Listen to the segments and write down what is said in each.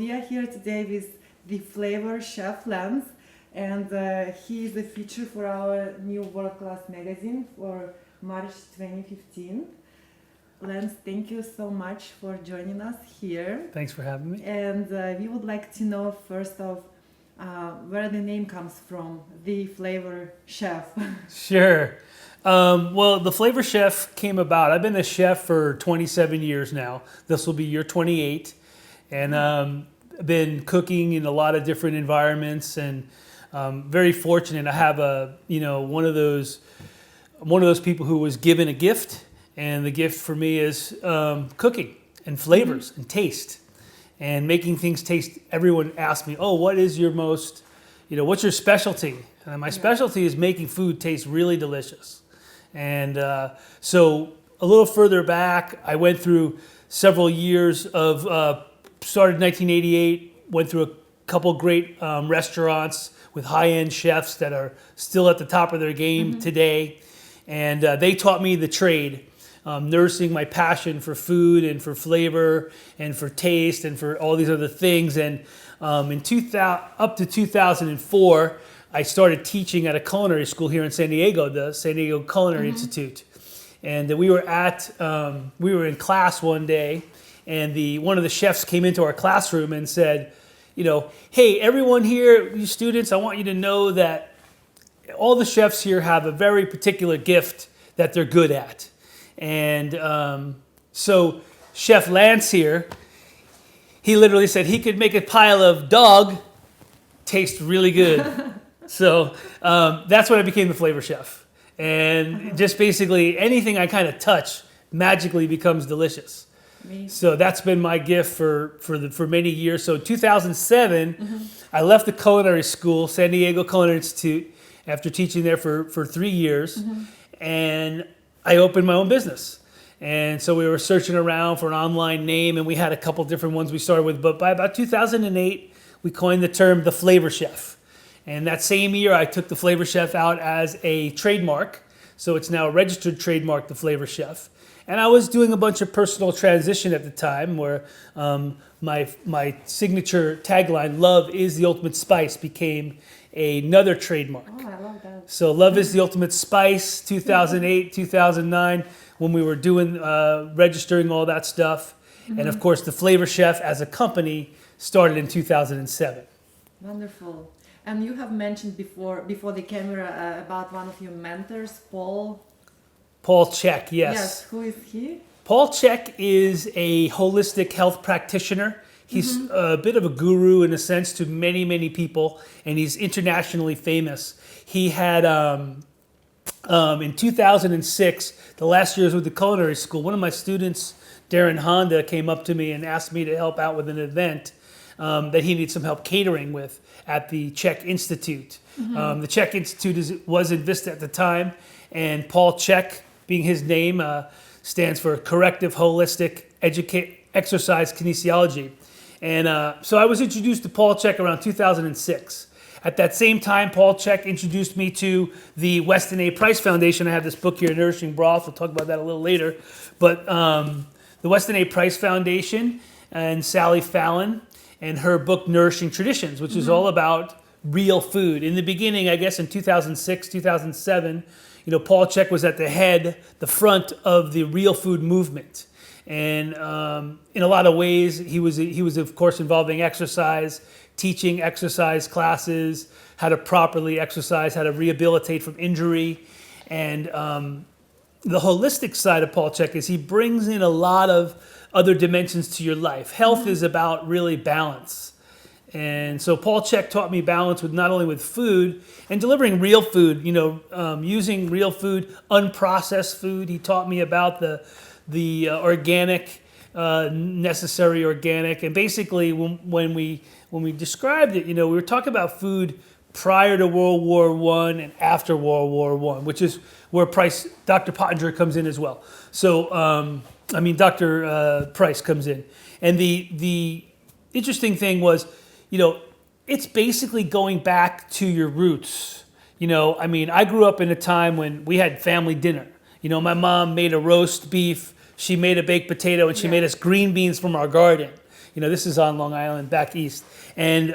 we are here today with the flavor chef Lance, and he is a feature for our new World Class magazine for March 2015. Lance, thank you so much for joining us here. Thanks for having me. And we would like to know first of where the name comes from, the flavor chef. Sure. Well, the flavor chef came about. I've been a chef for 27 years now. This will be year 28. And I've been cooking in a lot of different environments, and very fortunate. I have one of those people who was given a gift. And the gift for me is cooking and flavors and taste and making things taste. Everyone asks me, oh, what is your most, what's your specialty? And my specialty is making food taste really delicious. And so a little further back, I went through several years of, started in 1988, went through a couple great restaurants with high-end chefs that are still at the top of their game today. And they taught me the trade. Nursing my passion for food and for flavor and for taste and for all these other things. And up to 2004, I started teaching at a culinary school here in San Diego, the San Diego Culinary Institute. And we were in class one day, and one of the chefs came into our classroom and said, hey, everyone here, you students, I want you to know that all the chefs here have a very particular gift that they're good at. And so Chef Lance here, he literally said he could make a pile of dog taste really good. So that's when I became the flavor chef. And just basically anything I kind of touch magically becomes delicious. Amazing. So that's been my gift for many years. So in 2007, I left the culinary school, San Diego Culinary Institute, after teaching there for 3 years. And I opened my own business. And so we were searching around for an online name, and we had a couple different ones we started with. But by about 2008, we coined the term the flavor chef. And that same year, I took the flavor chef out as a trademark. So it's now a registered trademark, the flavor chef. And I was doing a bunch of personal transition at the time where my signature tagline, "Love is the ultimate spice," became another trademark. Oh, I love that. So Love is the Ultimate Spice, 2008, 2009, when we were doing, registering all that stuff. And of course, the Flavor Chef as a company started in 2007. Wonderful. And you have mentioned before the camera about one of your mentors, Paul. Paul Chek, yes. Yes, who is he? Paul Chek is a holistic health practitioner. He's a bit of a guru in a sense to many, many people, and he's internationally famous. He had, in 2006, the last year I was with the culinary school, one of my students, Darren Honda, came up to me and asked me to help out with an event that he needed some help catering with at the Chek Institute. The Chek Institute was in Vista at the time, and Paul Chek, being his name, stands for Corrective Holistic Exercise Kinesiology. And so I was introduced to Paul Chek around 2006. At that same time, Paul Chek introduced me to the Weston A. Price Foundation. I have this book here, Nourishing Broth. We'll talk about that a little later. But the Weston A. Price Foundation and Sally Fallon and her book, Nourishing Traditions, which is all about real food. In the beginning, I guess in 2006, 2007, Paul Chek was at the front of the real food movement. And in a lot of ways, he was of course involving exercise, teaching exercise classes, how to properly exercise, how to rehabilitate from injury. And the holistic side of Paul Chek is he brings in a lot of other dimensions to your life. Health is about really balance. And so Paul Chek taught me balance with not only with food and delivering real food, using real food, unprocessed food. He taught me about the organic, necessary organic. And basically when we described it, we were talking about food prior to World War I and after World War I, which is where Dr. Pottinger comes in as well. So, Dr. Price comes in. And the interesting thing was, it's basically going back to your roots. I grew up in a time when we had family dinner. My mom made a roast beef, she made a baked potato, and she made us green beans from our garden. This is on Long Island, back east. And,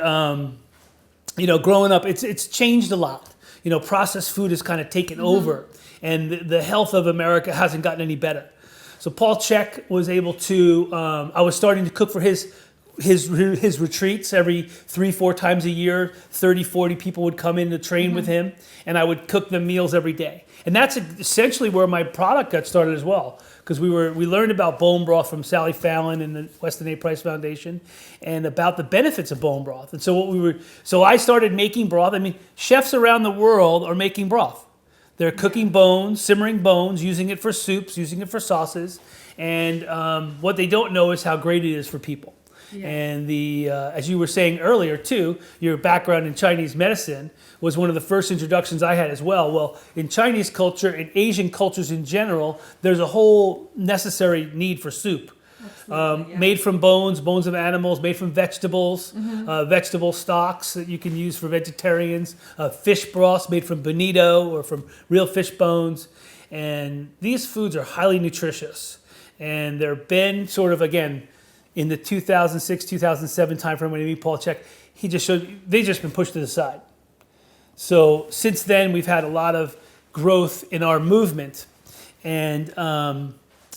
growing up, it's changed a lot. Processed food has kind of taken over, and the health of America hasn't gotten any better. So Paul Chek was able to, I was starting to cook for his retreats every 3-4 times a year. 30-40 people would come in to train with him, and I would cook them meals every day. And that's essentially where my product got started as well, because we learned about bone broth from Sally Fallon and the Weston A. Price Foundation, and about the benefits of bone broth. And so I started making broth. I mean, chefs around the world are making broth. They're cooking bones, simmering bones, using it for soups, using it for sauces, and what they don't know is how great it is for people. Yeah. And as you were saying earlier too, your background in Chinese medicine was one of the first introductions I had as well. Well, in Chinese culture, in Asian cultures in general, there's a whole necessary need for soup. Made from bones of animals, made from vegetables, vegetable stocks that you can use for vegetarians, fish broths made from bonito or from real fish bones. And these foods are highly nutritious. And they're been sort of, again, in the 2006, 2007 timeframe when I meet Paul Chek, they've just been pushed to the side. So since then, we've had a lot of growth in our movement. And,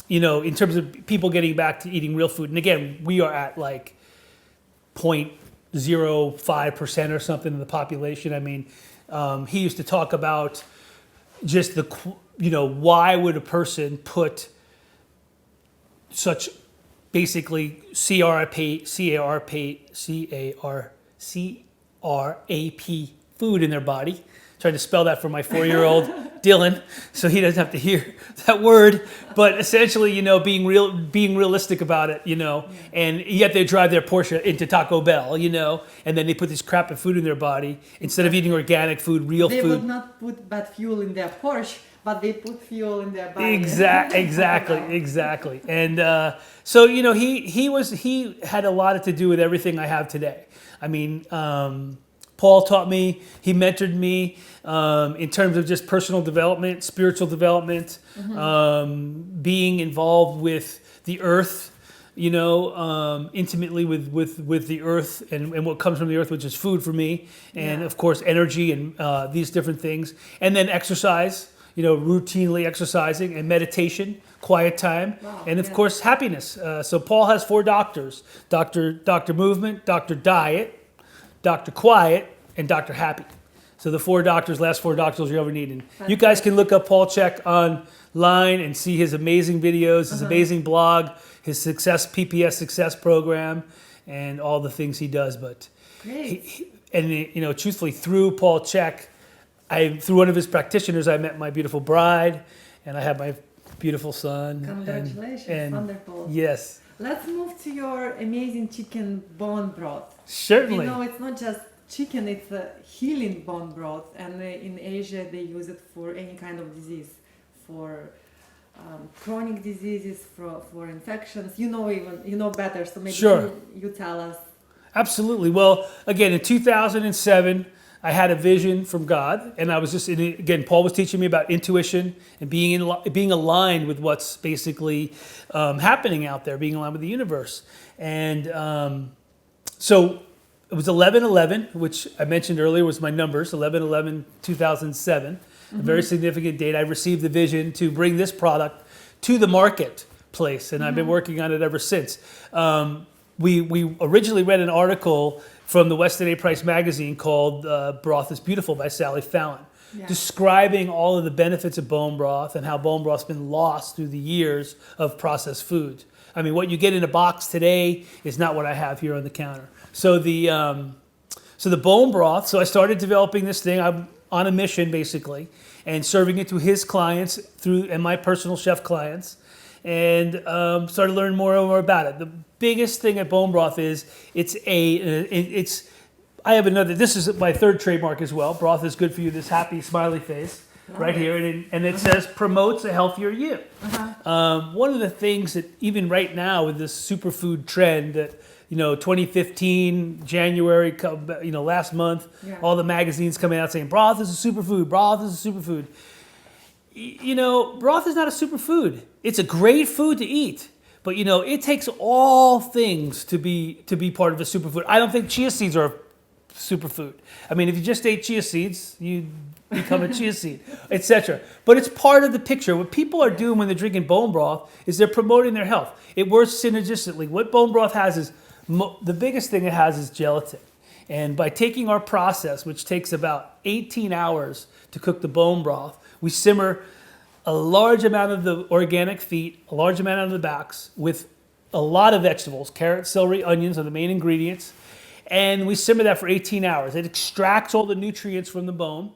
in terms of people getting back to eating real food. And again, we are at like 0.05% or something of the population. I mean, he used to talk about just why would a person put such basically CRAP food in their body. Trying to spell that for my 4-year-old Dylan, so he doesn't have to hear that word. But essentially, being realistic about it, and yet they drive their Porsche into Taco Bell, and then they put this crap of food in their body instead of eating organic food, real food. They would not put bad fuel in their Porsche, but they put fuel in their body. Exactly. And so he had a lot to do with everything I have today. I mean. Paul taught me, he mentored me in terms of just personal development, spiritual development, being involved with the earth, intimately with the earth and what comes from the earth, which is food for me, and of course energy and these different things. And then exercise, routinely exercising, and meditation, quiet time, and of course happiness. So Paul has 4 doctors, Dr. Movement, Dr. Diet, Dr. Quiet, and Dr. Happy. So the last 4 doctors you ever need. And you guys can look up Paul Chek online and see his amazing videos, his amazing blog, his PPS success program, and all the things he does. But truthfully, through Paul Chek, through one of his practitioners, I met my beautiful bride, and I have my beautiful son. Congratulations, wonderful. Yes. Let's move to your amazing chicken bone broth. Certainly. It's not just chicken, it's a healing bone broth. And in Asia, they use it for any kind of disease, for chronic diseases, for infections. You know better, so maybe you tell us. Absolutely. Well, again, in 2007, I had a vision from God, and I was Paul was teaching me about intuition and being aligned with what's basically happening out there, being aligned with the universe. And so it was 11/11, which I mentioned earlier was my numbers, 11/11/2007, a very significant date. I received the vision to bring this product to the marketplace, and I've been working on it ever since. We originally read an article from the Weston A. Price magazine called Broth is Beautiful by Sally Fallon, describing all of the benefits of bone broth and how bone broth's been lost through the years of processed food. I mean, what you get in a box today is not what I have here on the counter. So the bone broth, so I started developing this thing. I'm on a mission, basically, and serving it to his clients and my personal chef clients, and started learning more and more about it. The biggest thing at bone broth is I have another, this is my 3rd trademark as well. Broth is good for you, this happy smiley face right here. And it says promotes a healthier you. One of the things that even right now with this superfood trend that, 2015, January, last month, all the magazines coming out saying broth is a superfood, broth is a superfood. Broth is not a superfood. It's a great food to eat. But you know, it takes all things to be part of a superfood. I don't think chia seeds are a superfood. I mean, if you just ate chia seeds, you become a chia seed, etc. But it's part of the picture. What people are doing when they're drinking bone broth is they're promoting their health. It works synergistically. What bone broth has is, the biggest thing it has is gelatin. And by taking our process, which takes about 18 hours to cook the bone broth, we simmer a large amount of the organic feet, a large amount of the backs, with a lot of vegetables. Carrots, celery, onions are the main ingredients. And we simmer that for 18 hours. It extracts all the nutrients from the bone.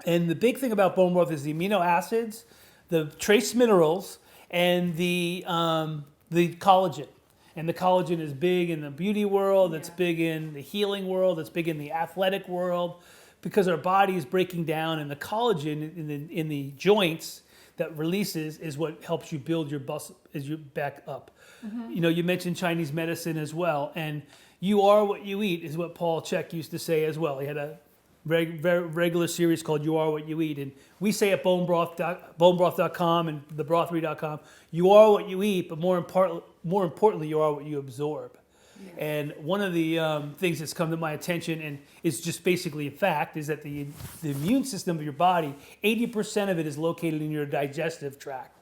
And the big thing about bone broth is the amino acids, the trace minerals, and the collagen. And the collagen is big in the beauty world, it's big in the healing world, it's big in the athletic world, because our body is breaking down, and the collagen in the joints that releases is what helps you build your muscle as you back up. Mm-hmm. You know, you mentioned Chinese medicine as well, and you are what you eat is what Paul Chek used to say as well. He had a very regular series called You Are What You Eat, and we say at bonebroth.com and thebrothery.com, you are what you eat, but more importantly, you are what you absorb. Yeah. And one of the things that's come to my attention, and is just basically a fact, is that the immune system of your body, 80% of it is located in your digestive tract.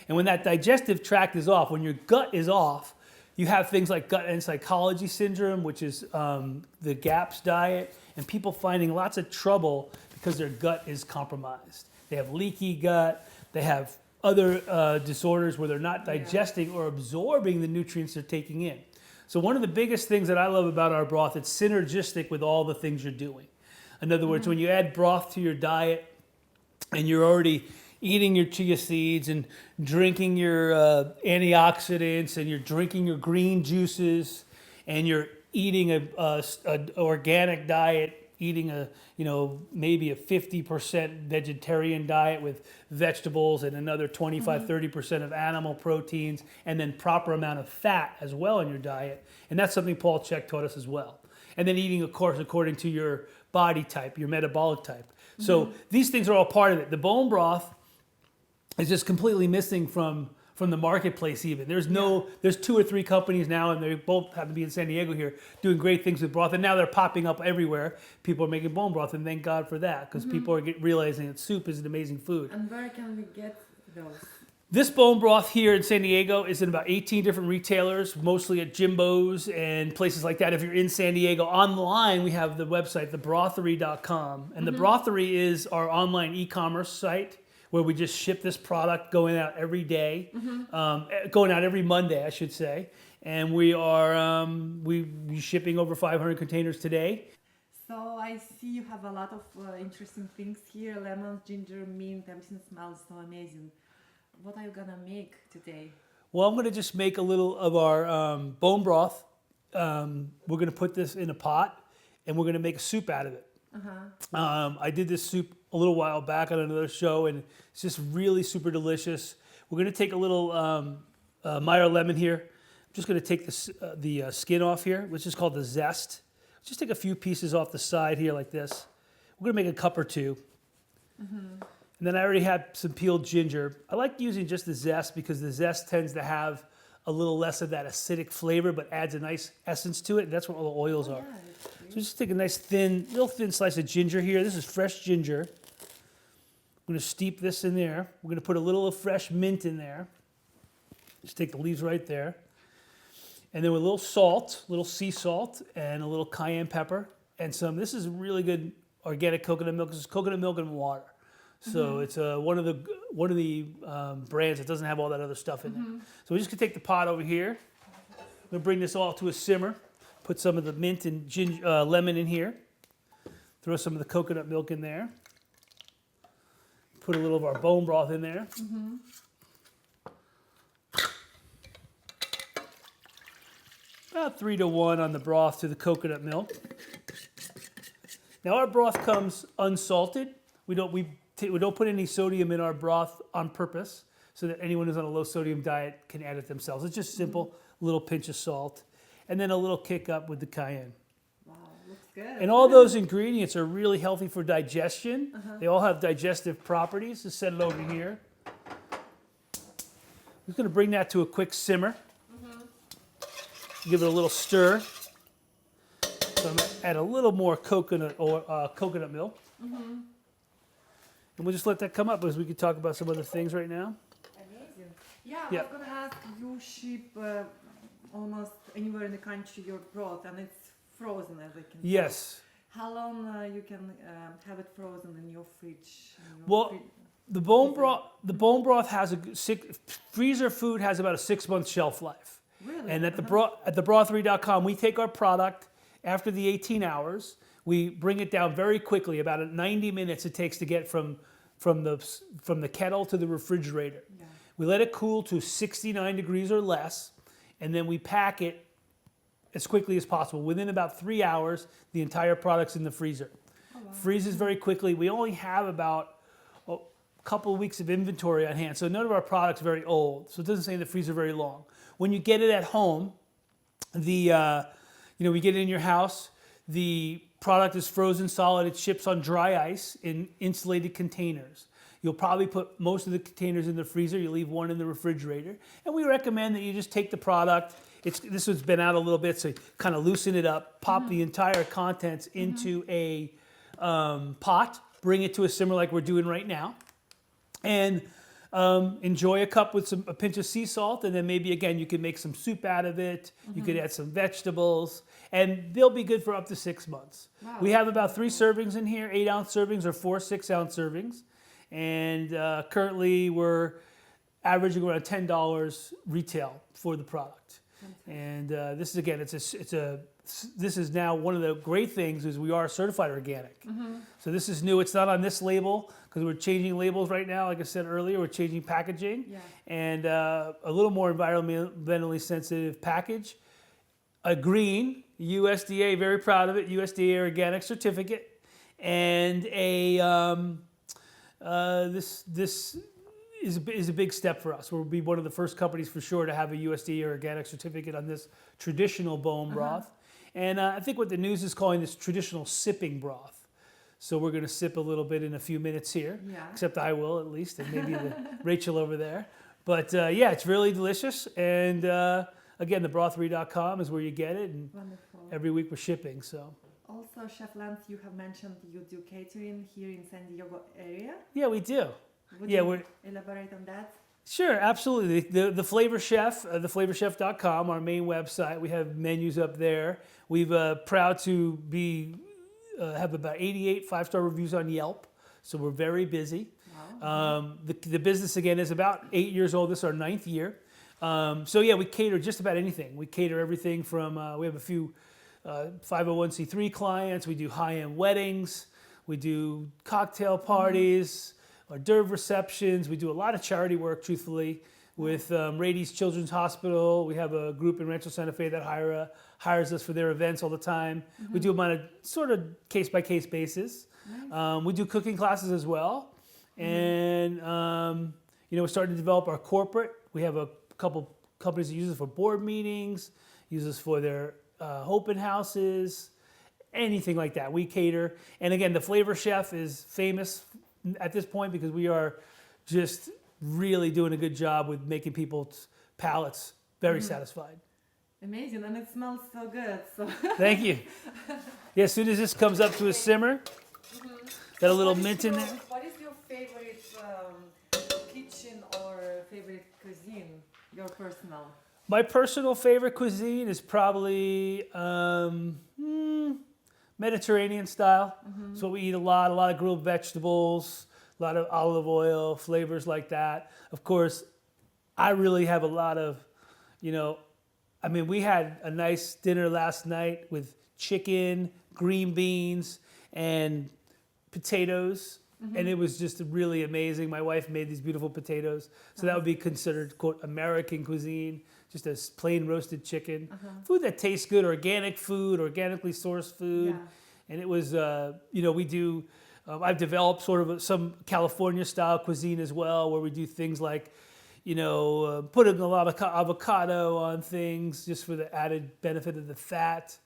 And when that digestive tract is off, when your gut is off, you have things like gut and psychology syndrome, which is the GAPS diet, and people finding lots of trouble because their gut is compromised. They have leaky gut, they have other disorders where they're not digesting or absorbing the nutrients they're taking in. So one of the biggest things that I love about our broth, it's synergistic with all the things you're doing. In other words, when you add broth to your diet and you're already eating your chia seeds and drinking your antioxidants, and you're drinking your green juices, and you're eating a organic diet, eating maybe a 50% vegetarian diet with vegetables and another 25-30% of animal proteins, and then proper amount of fat as well in your diet. And that's something Paul Chek taught us as well. And then eating, of course, according to your body type, your metabolic type. So these things are all part of it. The bone broth is just completely missing from the marketplace even. There's 2 or 3 companies now, and they both happen to be in San Diego here, doing great things with broth, and now they're popping up everywhere. People are making bone broth, and thank God for that, because people are realizing that soup is an amazing food. And where can we get those? This bone broth here in San Diego is in about 18 different retailers, mostly at Jimbo's and places like that. If you're in San Diego, online we have the website, thebrothery.com. And the Brothery is our online e-commerce site where we just ship this product going out every day, going out every Monday, I should say. And we are we shipping over 500 containers today. So I see you have a lot of interesting things here, lemon, ginger, mint, everything smells so amazing. What are you gonna make today? Well, I'm gonna just make a little of our bone broth. We're gonna put this in a pot, and we're gonna make a soup out of it. I did this soup a little while back on another show, and it's just really super delicious. We're gonna take a little Meyer lemon here. I'm just gonna take the skin off here, which is called the zest. Just take a few pieces off the side here like this. We're gonna make a cup or two. And then I already had some peeled ginger. I like using just the zest because the zest tends to have a little less of that acidic flavor, but adds a nice essence to it. And that's what all the oils are. So just take a nice real thin slice of ginger here. This is fresh ginger. I'm gonna steep this in there. We're gonna put a little of fresh mint in there. Just take the leaves right there. And then with a little salt, little sea salt, and a little cayenne pepper, and this is really good organic coconut milk. This is coconut milk and water. So it's one of the brands that doesn't have all that other stuff in there. So we're just gonna take the pot over here. We're gonna bring this all to a simmer. Put some of the mint and lemon in here. Throw some of the coconut milk in there. Put a little of our bone broth in there. About 3-to-1 on the broth to the coconut milk. Now our broth comes unsalted. We don't put any sodium in our broth on purpose so that anyone who's on a low sodium diet can add it themselves. It's just simple, little pinch of salt, and then a little kick up with the cayenne. Wow, looks good. And all those ingredients are really healthy for digestion. They all have digestive properties. Just set it over here. just going to bring that to a quick simmer. Give it a little stir. So I'm going to add a little more coconut or coconut milk. And we'll just let that come up as we can talk about some other things right now. Amazing. Yeah, Yeah. I was gonna ask, you ship almost anywhere in the country your broth, and it's frozen, as I can tell. Yes. How long you can have it frozen in your fridge? Well, the bone broth has freezer food has about a 6-month shelf life. Really? And at thebrothery.com, we take our product after the 18 hours. We bring it down very quickly. About 90 minutes it takes to get from the kettle to the refrigerator. Yeah. We let it cool to 69 degrees or less, and then we pack it as quickly as possible. Within about 3 hours, the entire product's in the freezer. Oh, wow. Freezes very quickly. We only have about a couple of weeks of inventory on hand, so none of our product's very old. So it doesn't stay in the freezer very long. When you get it at home, we get it in your house. The product is frozen solid. It ships on dry ice in insulated containers. You'll probably put most of the containers in the freezer. You leave one in the refrigerator. And we recommend that you just take the product. This one's been out a little bit, so you kind of loosen it up, pop the entire contents into a pot, bring it to a simmer like we're doing right now, and enjoy a cup with a pinch of sea salt, and then maybe again you can make some soup out of it. You could add some vegetables, and they'll be good for up to 6 months. Wow. We have about 3 servings in here, 8-ounce servings or 4 6-ounce servings, and currently we're averaging around $10 retail for the product. And this is again, this is now one of the great things is we are certified organic. So this is new. It's not on this label because we're changing labels right now. Like I said earlier, we're changing packaging and a little more environmentally sensitive package. A green USDA, very proud of it, USDA organic certificate, and this is a big step for us. We'll be one of the first companies for sure to have a USDA organic certificate on this traditional bone broth. And I think what the news is calling this traditional sipping broth. So we're going to sip a little bit in a few minutes here, except I will at least, and maybe Rachel over there. But yeah, it's really delicious. And again, thebrothery.com is where you get it. And Wonderful. every week we're shipping. So. Also, Chef Lance, you have mentioned you do catering here in San Diego area. Yeah, we do. Would Yeah, you elaborate on that? Sure, absolutely. The Flavor Chef, theflavorchef.com, our main website. We have menus up there. We've proud to be have about 88 5-star reviews on Yelp, so we're very busy. Wow. The business again is about 8 years old. This is our 9th year. So yeah, we cater just about anything. We cater everything from we have a few 501c3 clients. We do high-end weddings. We do cocktail parties. Hors d'oeuvre receptions. We do a lot of charity work, truthfully, with Rady's Children's Hospital. We have a group in Rancho Santa Fe that hires us for their events all the time. We do them on a sort of case-by-case basis. Nice. We do cooking classes as well. And, we're starting to develop our corporate. We have a couple companies that use us for board meetings, use us for their open houses, anything like that. We cater. And again, the Flavor Chef is famous at this point because we are just really doing a good job with making people's palates very satisfied. Amazing, and it smells so good. So Thank you. Yeah, as soon as this comes up to a simmer, got a little mint in there. What is your favorite kitchen or favorite cuisine? Your personal? My personal favorite cuisine is probably Mediterranean style. So we eat a lot of grilled vegetables, a lot of olive oil, flavors like that. Of course, I really have a lot of, we had a nice dinner last night with chicken, green beans, and potatoes. And it was just really amazing. My wife made these beautiful potatoes. So that would be considered, quote, American cuisine, just a plain roasted chicken. Food that tastes good, organic food, organically sourced food. Yeah. And it was, we do, I've developed sort of some California style cuisine as well, where we do things like, putting a lot of avocado on things just for the added benefit of the fat.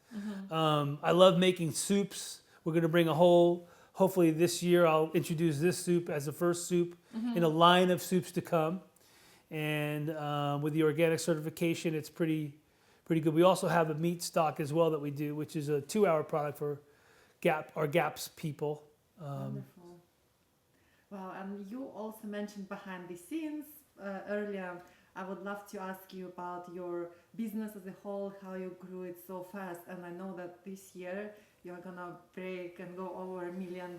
I love making soups. We're going to bring hopefully this year I'll introduce this soup as the first soup in a line of soups to come. and with the organic certification, it's pretty good. We also have a meat stock as well that we do, which is a 2-hour product for our GAPS people. Wonderful. Well, and you also mentioned behind the scenes earlier. I would love to ask you about your business as a whole, how you grew it so fast. And I know that this year you're gonna break and go over $1 million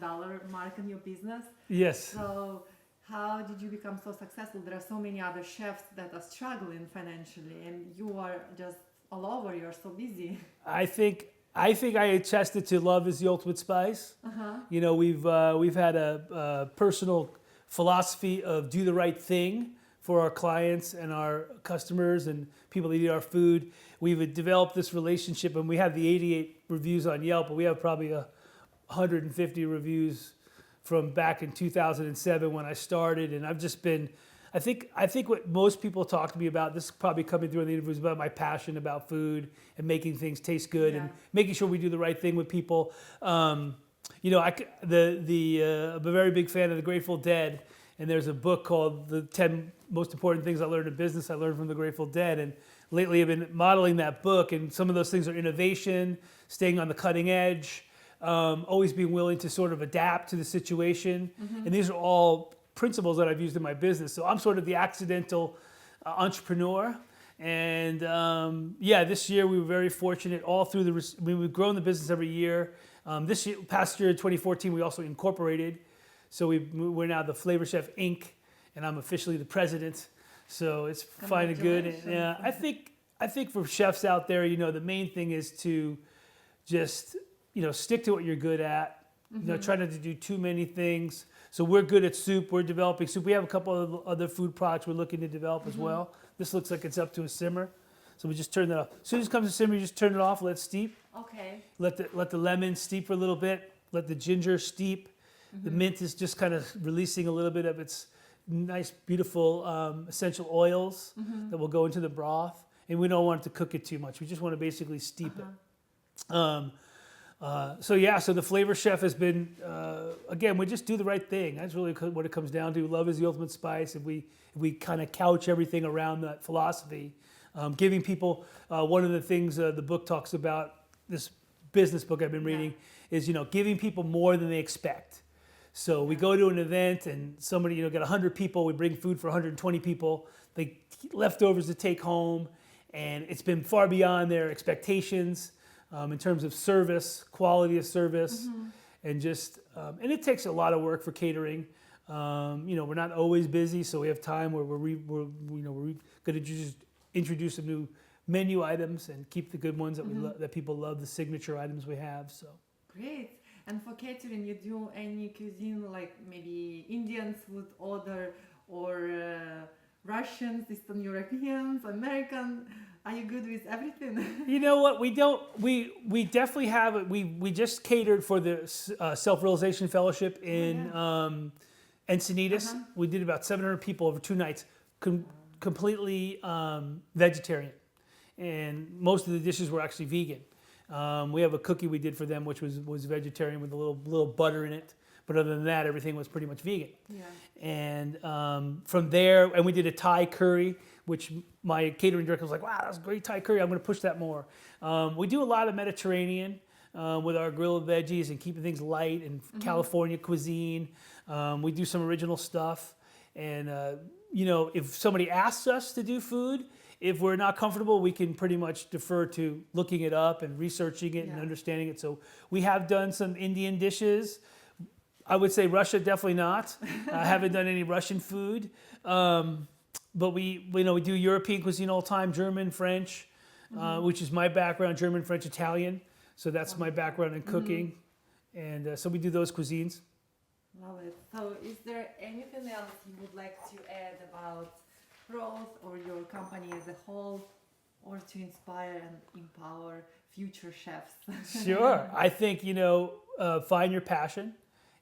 mark in your business. Yes. So how did you become so successful? There are so many other chefs that are struggling financially, and you are just all over. You're so busy. I think I attested to love is the ultimate spice. You know, we've had a personal philosophy of do the right thing for our clients and our customers and people that eat our food. We've developed this relationship, and we have the 88 reviews on Yelp, but we have probably 150 reviews from back in 2007 when I started, and I've just been. I think what most people talk to me about, this is probably coming through in the interviews, about my passion about food and making things taste good and making sure we do the right thing with people. You know, I'm a very big fan of the Grateful Dead, and there's a book called The 10 Most Important Things I Learned in Business I Learned from the Grateful Dead, and lately I've been modeling that book, and some of those things are innovation, staying on the cutting edge, always being willing to sort of adapt to the situation, and these are all principles that I've used in my business. So I'm sort of the accidental entrepreneur. And this year we were very fortunate all through we've grown the business every year. Past year, 2014, we also incorporated. So we're now the Flavor Chef Inc., and I'm officially the president. So it's fine and good. And I think for chefs out there, you know, the main thing is to just, you know, stick to what you're good at. You know, try not to do too many things. So we're good at soup. We're developing soup. We have a couple of other food products we're looking to develop as well. This looks like it's up to a simmer. So we just turn that off. As soon as it comes to simmer, you just turn it off, let it steep. Okay. Let the lemon steep for a little bit. Let the ginger steep. The mint is just kind of releasing a little bit of its nice, beautiful essential oils that will go into the broth. And we don't want to cook it too much. We just want to basically steep it. So the Flavor Chef has been, again, we just do the right thing. That's really what it comes down to. Love is the ultimate spice. If we kind of couch everything around that philosophy, giving people, one of the things the book talks about, this business book I've been reading, is, you know, giving people more than they expect. So we go to an event and somebody, you know, get 100 people, we bring food for 120 people, they leftovers to take home, and it's been far beyond their expectations. In terms of service, quality of service, and just, and it takes a lot of work for catering. You know, we're not always busy, so we have time where we're going to just introduce some new menu items and keep the good ones that that people love, the signature items we have. So great. And for catering, you do any cuisine like maybe Indians would order, or Russians, Eastern Europeans, American? Are you good with everything? You know what? We don't. We definitely have it. We just catered for the Self-Realization Fellowship in Encinitas. We did about 700 people over 2 nights, completely vegetarian, and most of the dishes were actually vegan. We have a cookie we did for them, which was vegetarian with a little butter in it. But other than that, everything was pretty much vegan. Yeah. And from there, and we did a Thai curry, which my catering director was like, wow, that's a great Thai curry. I'm going to push that more. We do a lot of Mediterranean with our grilled veggies and keeping things light, and California cuisine. We do some original stuff. And, you know, if somebody asks us to do food, if we're not comfortable, we can pretty much defer to looking it up and researching it and understanding it. So we have done some Indian dishes. I would say Russia, definitely not. I haven't done any Russian food. But we do European cuisine all the time, German, French, which is my background, German, French, Italian. So that's my background in cooking. And so we do those cuisines. Love it. So is there anything else you would like to add about Broth or your company as a whole, or to inspire and empower future chefs? Sure. I think, you know, find your passion.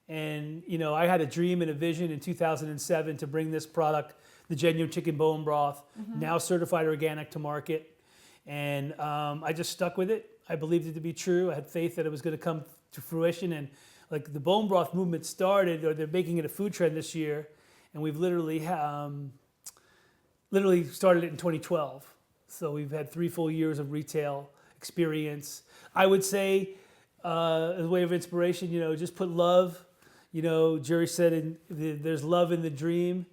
And, you know, I had a dream and a vision in 2007 to bring this product, the genuine chicken bone broth, now certified organic, to market. And I just stuck with it. I believed it to be true. I had faith that it was going to come to fruition. And like the bone broth movement started, or they're making it a food trend this year. And we've literally literally started it in 2012. So we've had 3 full years of retail experience. I would say, as a way of inspiration, just put love. Jerry said, there's love in the dream.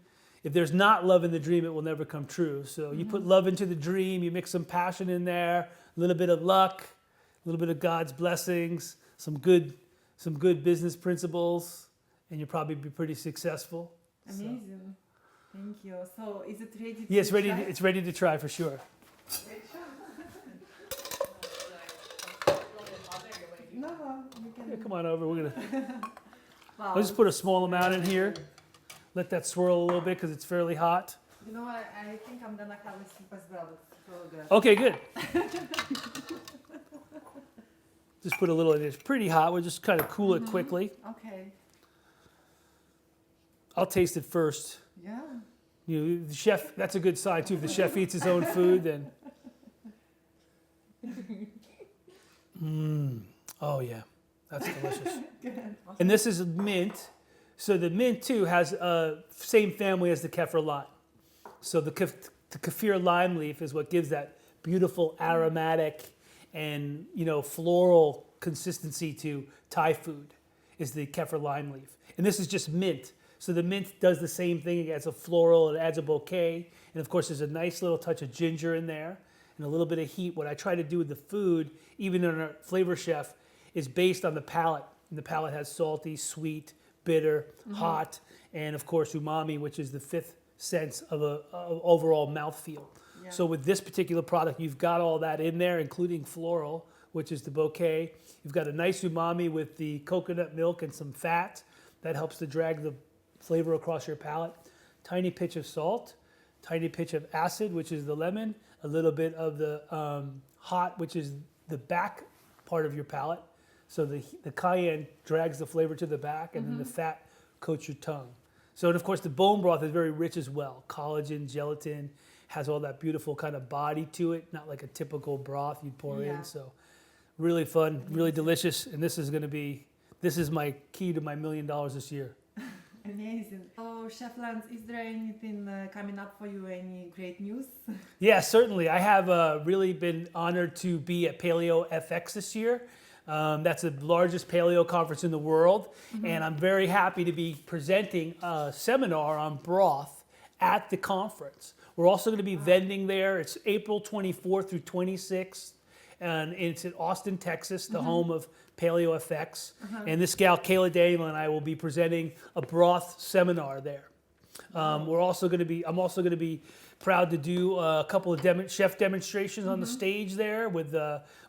If there's not love in the dream, it will never come true. So you put love into the dream, you mix some passion in there, a little bit of luck, a little bit of God's blessings, some good business principles, and you'll probably be pretty successful. Amazing. Thank you. So is it ready to Yeah, it's ready. try? It's ready to try for sure. No, you can. Yeah, come on over. We're gonna. Wow. I'll just put a small amount in here. Let that swirl a little bit because it's fairly hot. You know what? I think I'm gonna have a sip as well. It's so good. Okay, good. Just put a little in. It's pretty hot. We'll just kind of cool it quickly. Okay. I'll taste it first. Yeah. The chef. That's a good sign too. If the chef eats his own food, then. Oh yeah, that's delicious. Good. And this is mint. So the mint too has same family as the kaffir lime. So the kaffir lime leaf is what gives that beautiful aromatic and floral consistency to Thai food. Is the kaffir lime leaf, and this is just mint. So the mint does the same thing. It adds a floral, it adds a bouquet, and of course there's a nice little touch of ginger in there and a little bit of heat. What I try to do with the food, even in our Flavor Chef, is based on the palate. And the palate has salty, sweet, bitter, hot, and of course umami, which is the 5th sense of overall mouthfeel. Yeah. So with this particular product, you've got all that in there, including floral, which is the bouquet. You've got a nice umami with the coconut milk and some fat. That helps to drag the flavor across your palate. Tiny pinch of salt, tiny pinch of acid, which is the lemon, a little bit of the hot, which is the back part of your palate. So the cayenne drags the flavor to the back, and then the fat coats your tongue. So, and of course, the bone broth is very rich as well. Collagen, gelatin, has all that beautiful kind of body to it, not like a typical broth you'd pour Yeah. in. So, really fun, really delicious, and this is my key to my $1 million this year. Amazing. So, Chef Lance, is there anything coming up for you? Any great news? Yeah, certainly. I have really been honored to be at Paleo FX this year. That's the largest paleo conference in the world, and I'm very happy to be presenting a seminar on broth at the conference. We're also going to be vending there. It's April 24th through 26th, and it's in Austin, Texas, the home of Paleo FX. And this gal, Kayla Daniel, and I will be presenting a broth seminar there. I'm also going to be proud to do a couple of chef demonstrations on the stage there with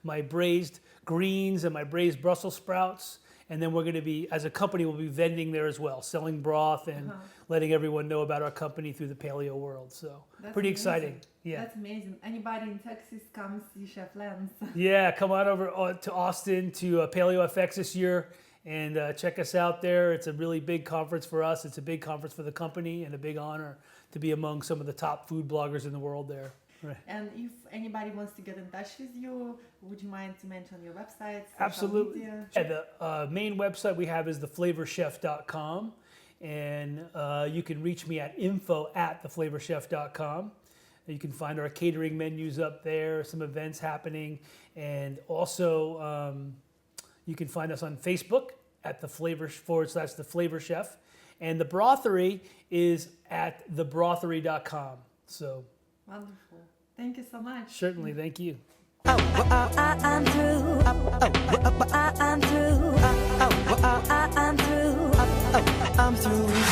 my braised greens and my braised Brussels sprouts. And then we're going to be, as a company, we'll be vending there as well, selling broth and letting everyone know about our company through the paleo world. So That's pretty amazing. exciting. Yeah. That's amazing. Anybody in Texas, come see Chef Lance. Yeah, come on over to Austin to Paleo FX this year and check us out there. It's a really big conference for us. It's a big conference for the company and a big honor to be among some of the top food bloggers in the world there. Right. And if anybody wants to get in touch with you, would you mind to mention your website? social Absolutely. media? Yeah, the main website we have is theflavorchef.com, and you can reach me at info@theflavorchef.com. You can find our catering menus up there, some events happening, and also you can find us on Facebook at /theflavorchef, and the brothery is at thebrothery.com. So Wonderful. Thank you so much. certainly, thank you. I'm through. I'm through. I'm through.